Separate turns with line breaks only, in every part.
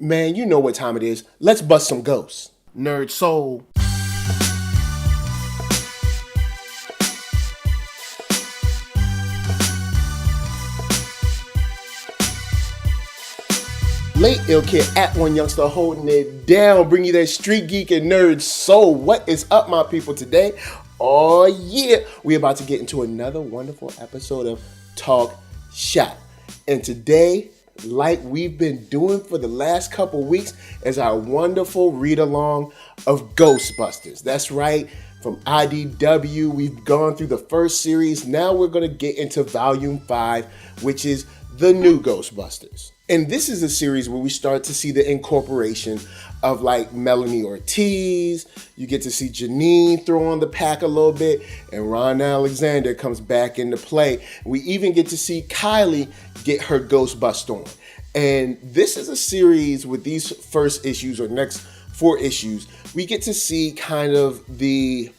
Man, you know what time it is. Let's bust some ghosts. NERDSoul. Late Ill Kid at OneYoungsta holding it down, bring you that StreetGeek and NERDSoul. What is up, my people, today? Oh yeah, we're about to get into another wonderful episode of Talk Shop. And today, like we've been doing for the last couple weeks, is our wonderful read-along of Ghostbusters. That's right, from IDW, we've gone through the first series. Now we're going to get into Volume 5, which is The New Ghostbusters. And this is a series where we start to see the incorporation of like Melanie Ortiz. You get to see Janine throw on the pack a little bit, and Ron Alexander comes back into play. We even get to see Kylie get her Ghostbust on. And this is a series with these first issues or next 4 issues. We get to see kind of the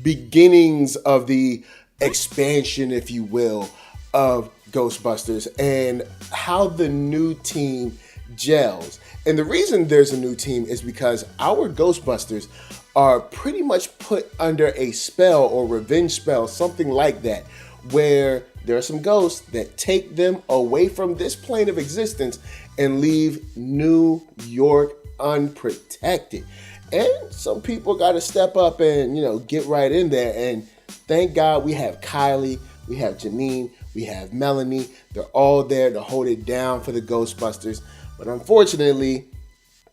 beginnings of the expansion, if you will, of Ghostbusters and how the new team gels. And the reason there's a new team is because our Ghostbusters are pretty much put under a spell or revenge spell, something like that, where there are some ghosts that take them away from this plane of existence and leave New York unprotected. And some people got to step up and, get right in there. And thank God we have Kylie, we have Janine, we have Melanie. They're all there to hold it down for the Ghostbusters. But unfortunately,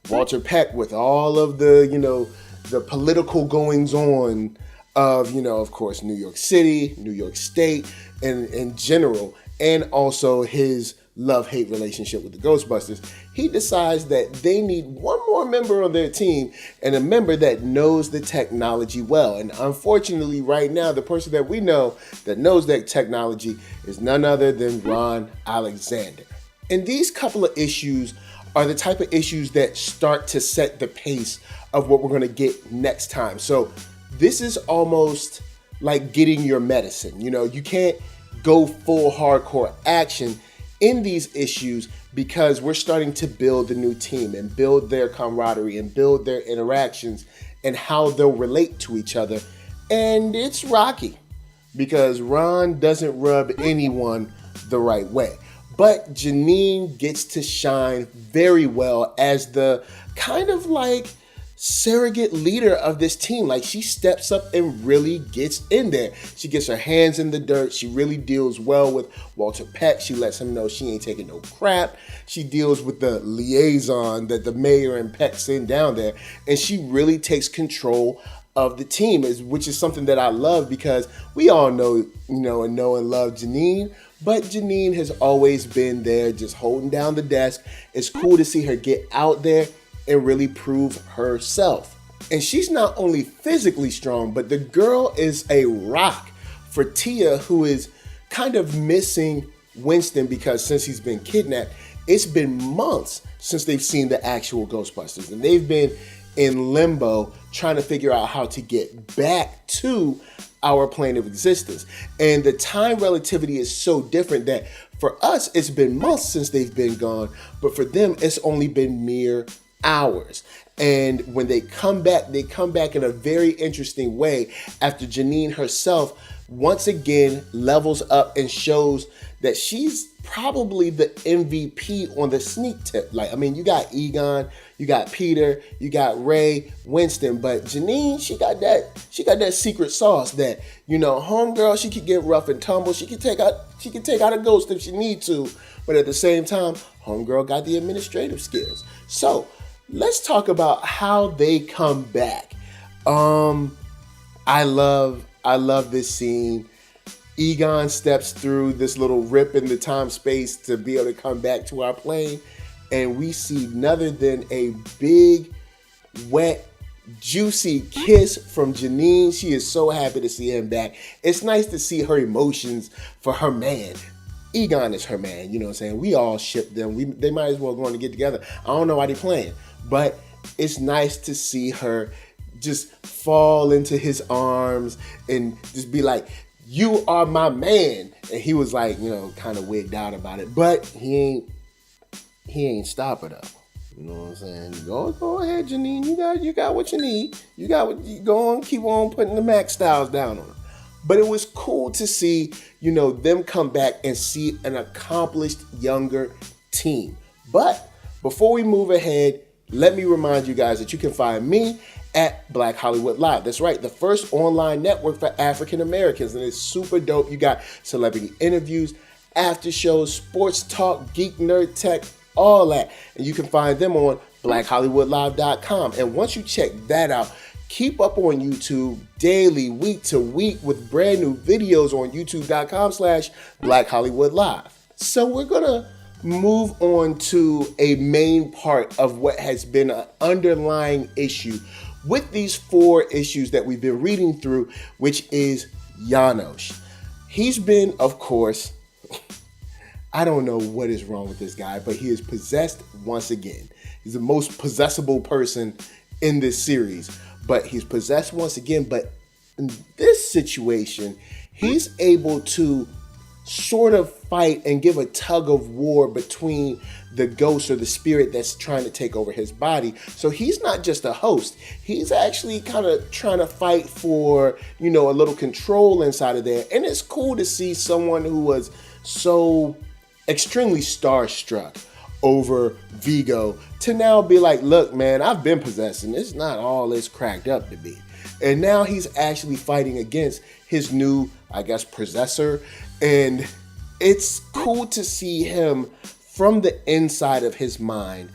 Walter Peck, with all of the, the political goings on of, of course, New York City, New York State, and in general, and also his love-hate relationship with the Ghostbusters, he decides that they need one more member on their team, and a member that knows the technology well. And unfortunately, right now, the person that we know that knows that technology is none other than Ron Alexander. And these couple of issues are the type of issues that start to set the pace of what we're going to get next time. So this is almost like getting your medicine. You can't go full hardcore action in these issues because we're starting to build the new team and build their camaraderie and build their interactions and how they'll relate to each other. And it's rocky because Ron doesn't rub anyone the right way. But Janine gets to shine very well as the kind of like surrogate leader of this team. Like, she steps up and really gets in there. She gets her hands in the dirt. She really deals well with Walter Peck. She lets him know she ain't taking no crap. She deals with the liaison that the mayor and Peck send down there. And she really takes control of the team, which is something that I love because we all know and love Janine. But Janine has always been there just holding down the desk. It's cool to see her get out there and really prove herself. And she's not only physically strong, but the girl is a rock for Tia, who is kind of missing Winston because since he's been kidnapped, it's been months since they've seen the actual Ghostbusters. And they've been in limbo trying to figure out how to get back to our plane of existence. And the time relativity is so different that for us, it's been months since they've been gone, but for them, it's only been mere hours. And when they come back in a very interesting way after Janine herself once again levels up and shows that she's probably the MVP on the sneak tip. You got Egon, you got Peter, you got Ray, Winston, but Janine, she got that secret sauce that, homegirl, she could get rough and tumble. She could take out a ghost if she need to, but at the same time, homegirl got the administrative skills. So let's talk about how they come back. I love this scene. Egon steps through this little rip in the time space to be able to come back to our plane, and we see none other than a big, wet, juicy kiss from Janine. She is so happy to see him back. It's nice to see her emotions for her man. Egon is her man, you know what I'm saying? We all ship them. They might as well go on to get together. I don't know why they're playing, but it's nice to see her just fall into his arms and just be like, "You are my man." And he was like, kind of wigged out about it, but he ain't stop her though. You know what I'm saying? Go ahead, Janine. You got what you need. You got what you go on, keep on putting the Max Styles down on them. But it was cool to see, them come back and see an accomplished younger team. But before we move ahead, let me remind you guys that you can find me at Black Hollywood Live. That's right, the first online network for African Americans, and it's super dope. You got celebrity interviews, after shows, sports talk, geek, nerd, tech, all that. And you can find them on blackhollywoodlive.com. And once you check that out, keep up on YouTube daily, week to week, with brand new videos on youtube.com/blackhollywoodlive. So we're going to move on to a main part of what has been an underlying issue with these 4 issues that we've been reading through, which is Janosz. He's been, of course, I don't know what is wrong with this guy, but he is possessed once again. He's the most possessible person in this series, but he's possessed once again. But in this situation, he's able to sort of fight and give a tug of war between the ghost or the spirit that's trying to take over his body. So he's not just a host. He's actually kind of trying to fight for, a little control inside of there. And it's cool to see someone who was so extremely starstruck over Vigo to now be like, look, man, I've been possessed and it's not all it's cracked up to be. And now he's actually fighting against his new, possessor. And it's cool to see him from the inside of his mind,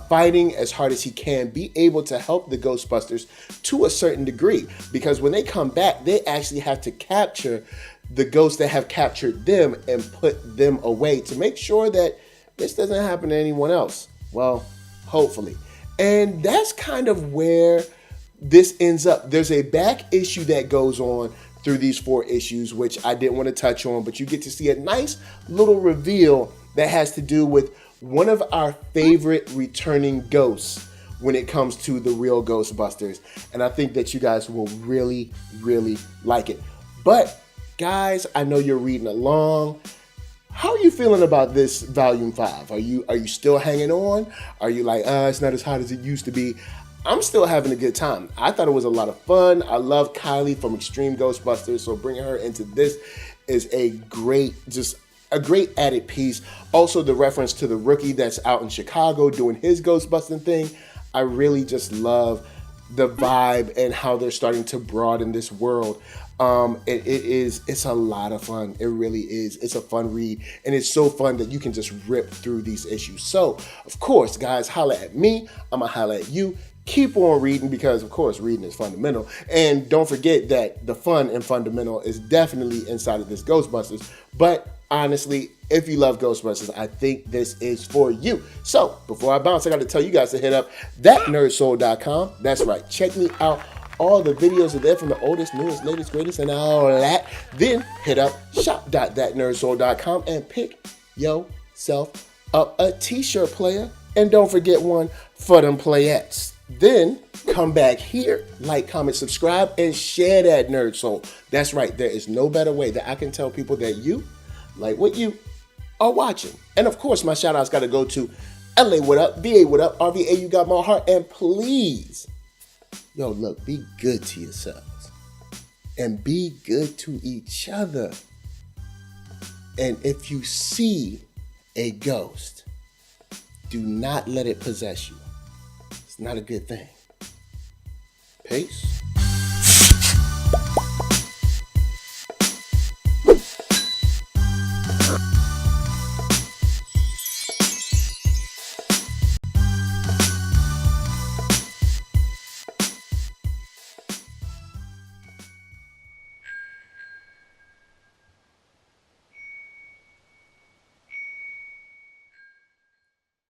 fighting as hard as he can, be able to help the Ghostbusters to a certain degree. Because when they come back, they actually have to capture the ghosts that have captured them and put them away to make sure that this doesn't happen to anyone else. Well, hopefully. And that's kind of where this ends up. There's a back issue that goes on through these 4 issues, which I didn't want to touch on, but you get to see a nice little reveal that has to do with one of our favorite returning ghosts when it comes to the real Ghostbusters. And I think that you guys will really, really like it. But guys, I know you're reading along. How are you feeling about this volume 5? Are you still hanging on? Are you like, it's not as hot as it used to be? I'm still having a good time. I thought it was a lot of fun. I love Kylie from Extreme Ghostbusters, so bringing her into this is a great added piece. Also, the reference to the rookie that's out in Chicago doing his Ghostbusting thing. I really just love the vibe and how they're starting to broaden this world. It's a lot of fun. It really is. It's a fun read, and it's so fun that you can just rip through these issues. So, of course, guys, holla at me. I'm gonna holla at you. Keep on reading because, of course, reading is fundamental. And don't forget that the fun and fundamental is definitely inside of this Ghostbusters. But honestly, if you love Ghostbusters, I think this is for you. So, before I bounce, I got to tell you guys to hit up ThatNERDSoul.com. That's right. Check me out. All the videos are there from the oldest, newest, latest, greatest, and all that. Then hit up shop.thatnerdsoul.com and pick yourself up a t-shirt, player. And don't forget one for them playettes. Then come back here, like, comment, subscribe, and share that Nerd Soul. That's right. There is no better way that I can tell people that you like what you are watching. And of course, my shout outs got to go to LA, what up? VA, what up? RVA, you got my heart. And please, look, be good to yourselves and be good to each other. And if you see a ghost, do not let it possess you. It's not a good thing. Peace.